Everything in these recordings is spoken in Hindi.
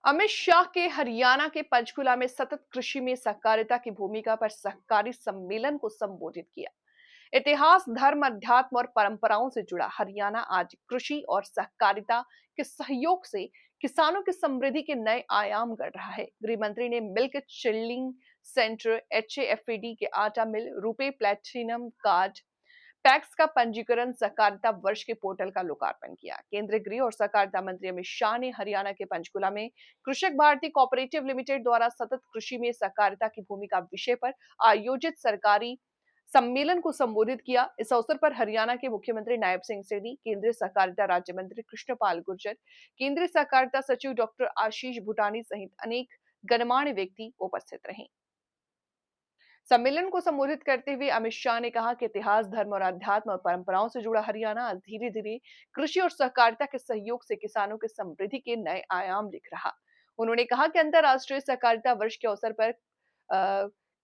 अमित शाह के हरियाणा के पंचकुला में सतत कृषि में सहकारिता की भूमिका पर सहकारी सम्मेलन को संबोधित किया। इतिहास, धर्म, अध्यात्म और परंपराओं से जुड़ा हरियाणा आज कृषि और सहकारिता के सहयोग से किसानों की समृद्धि के नए आयाम गढ़ रहा है। गृह मंत्री ने मिल्क चिल्लिंग सेंटर, HAFED के आटा mill, RuPay platinum card, tax का पंजीकरण, सहकारिता वर्ष के पोर्टल का लोकार्पण किया। केंद्रीय गृह और सहकारिता मंत्री अमित शाह ने हरियाणा के पंचकुला में कृषक भारती कोऑपरेटिव लिमिटेड द्वारा सतत कृषि में सहकारिता की भूमिका विषय पर आयोजित सरकारी सम्मेलन को संबोधित किया। इस अवसर पर हरियाणा के मुख्यमंत्री नायब सिंह सैनी, केंद्रीय सहकारिता राज्य मंत्री कृष्णपाल गुर्जर, केंद्रीय सहकारिता सचिव डॉक्टर आशीष भूटानी सहित अनेक गणमान्य व्यक्ति उपस्थित रहे। सम्मेलन को संबोधित करते हुए अमित शाह ने कहा कि इतिहास, धर्म और अध्यात्म और परंपराओं से जुड़ा हरियाणा आज धीरे धीरे कृषि और सहकारिता के सहयोग से किसानों की समृद्धि के नए आयाम लिख रहा। उन्होंने कहा कि अंतर्राष्ट्रीय सहकारिता वर्ष के अवसर पर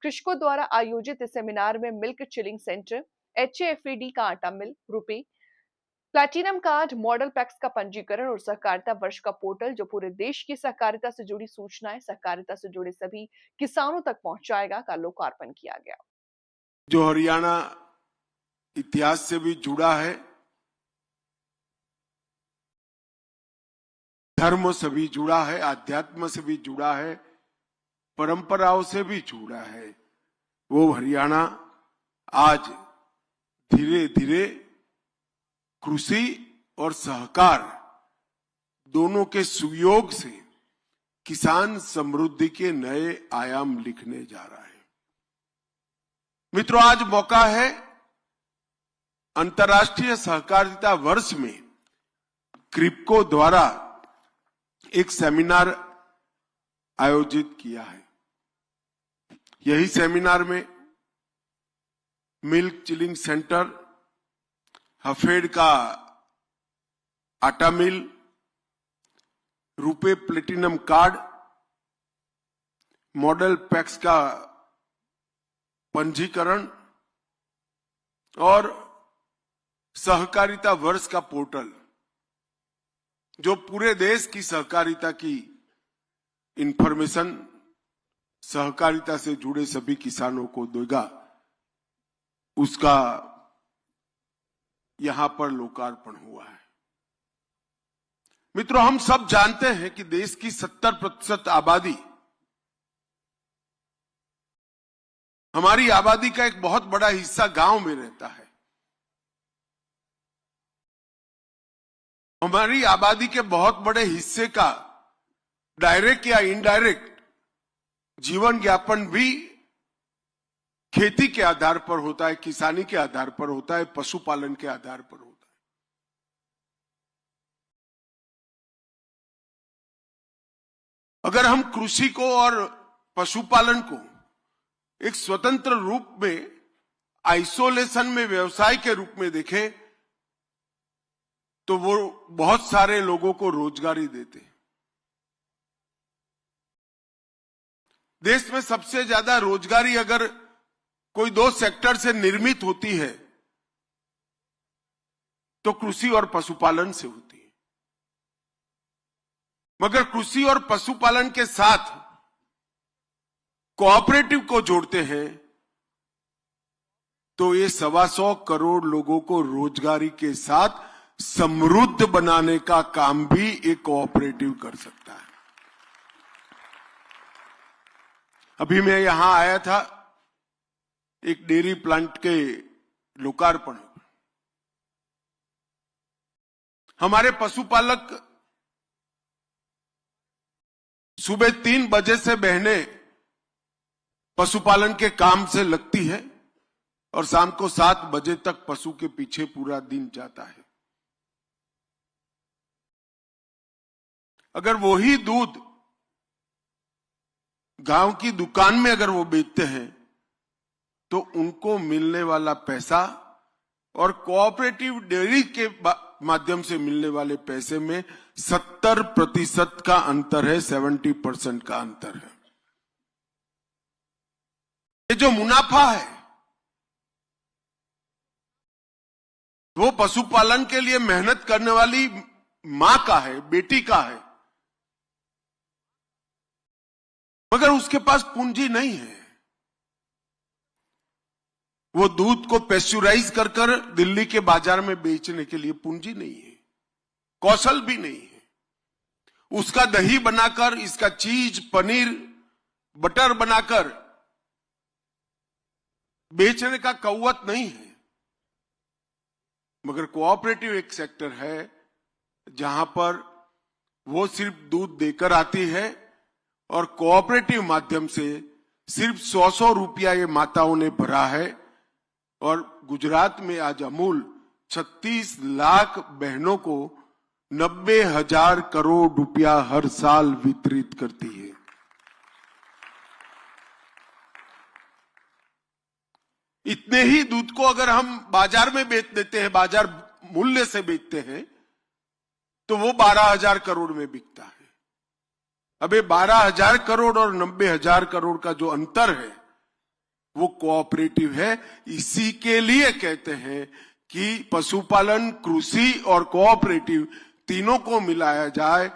कृषकों द्वारा आयोजित इस सेमिनार में मिल्क चिलिंग सेंटर, HAFED का आटा mill, RuPay platinum card, model PACS का पंजीकरण और सहकारिता वर्ष का पोर्टल, जो पूरे देश की सहकारिता से जुड़ी सूचनाएं सहकारिता से जुड़े सभी किसानों तक पहुंचाएगा, का लोकार्पण किया गया। जो हरियाणा इतिहास से भी जुड़ा है, धर्म से भी जुड़ा है, आध्यात्म से भी जुड़ा है, परंपराओं से भी जुड़ा है, वो हरियाणा आज धीरे धीरे कृषि और सहकार दोनों के सुयोग से किसान समृद्धि के नए आयाम लिखने जा रहा है। मित्रों, आज मौका है अंतर्राष्ट्रीय सहकारिता वर्ष में क्रिप्को द्वारा एक सेमिनार आयोजित किया है। यही सेमिनार में मिल्क चिलिंग सेंटर, हफेड का आटा mill, RuPay platinum card, model PACS का पंजीकरण और सहकारिता वर्ष का पोर्टल, जो पूरे देश की सहकारिता की इंफॉर्मेशन सहकारिता से जुड़े सभी किसानों को देगा, उसका यहां पर लोकार्पण हुआ है। मित्रों, हम सब जानते हैं कि देश की 70% आबादी, हमारी आबादी का एक बहुत बड़ा हिस्सा गांव में रहता है। हमारी आबादी के बहुत बड़े हिस्से का डायरेक्ट या इनडायरेक्ट जीवन यापन भी खेती के आधार पर होता है, किसानी के आधार पर होता है, पशुपालन के आधार पर होता है। अगर हम कृषि को और पशुपालन को एक स्वतंत्र रूप में, आइसोलेशन में, व्यवसाय के रूप में देखें, तो वो बहुत सारे लोगों को रोजगारी देते हैं। देश में सबसे ज्यादा रोजगारी अगर कोई दो सेक्टर से निर्मित होती है तो कृषि और पशुपालन से होती है। मगर कृषि और पशुपालन के साथ कोऑपरेटिव को जोड़ते हैं तो ये 125 करोड़ लोगों को रोजगारी के साथ समृद्ध बनाने का काम भी एक कोऑपरेटिव कर सकता है। अभी मैं यहां आया था एक डेयरी प्लांट के लोकार्पण। हमारे पशुपालक सुबह 3 बजे से बहनें पशुपालन के काम से लगती है और शाम को 7 बजे तक पशु के पीछे पूरा दिन जाता है। अगर वही दूध गांव की दुकान में अगर वो बेचते हैं तो उनको मिलने वाला पैसा और कोऑपरेटिव डेयरी के माध्यम से मिलने वाले पैसे में 70% का अंतर है, 70% का अंतर है। ये जो मुनाफा है वो पशुपालन के लिए मेहनत करने वाली मां का है, बेटी का है। मगर उसके पास पूंजी नहीं है। वो दूध को पेस्चुराइज कर कर दिल्ली के बाजार में बेचने के लिए पूंजी नहीं है, कौशल भी नहीं है। उसका दही बनाकर, इसका चीज, पनीर, बटर बनाकर बेचने का कौवत नहीं है। मगर कोऑपरेटिव एक सेक्टर है जहां पर वो सिर्फ दूध देकर आती है और कोऑपरेटिव माध्यम से सिर्फ 100 रुपया ये माताओं ने भरा है। और गुजरात में आज अमूल 36 लाख बहनों को 90,000 करोड़ रुपया हर साल वितरित करती है। इतने ही दूध को अगर हम बाजार में बेच देते हैं, बाजार मूल्य से बेचते हैं, तो वो 12,000 करोड़ में बिकता है। अब ये 12,000 करोड़ और 90,000 करोड़ का जो अंतर है वो कोऑपरेटिव है। इसी के लिए कहते हैं कि पशुपालन, कृषि और कोऑपरेटिव तीनों को मिलाया जाए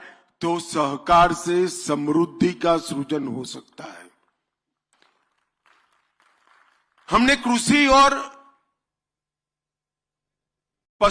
तो सहकार से समृद्धि का सृजन हो सकता है। हमने कृषि और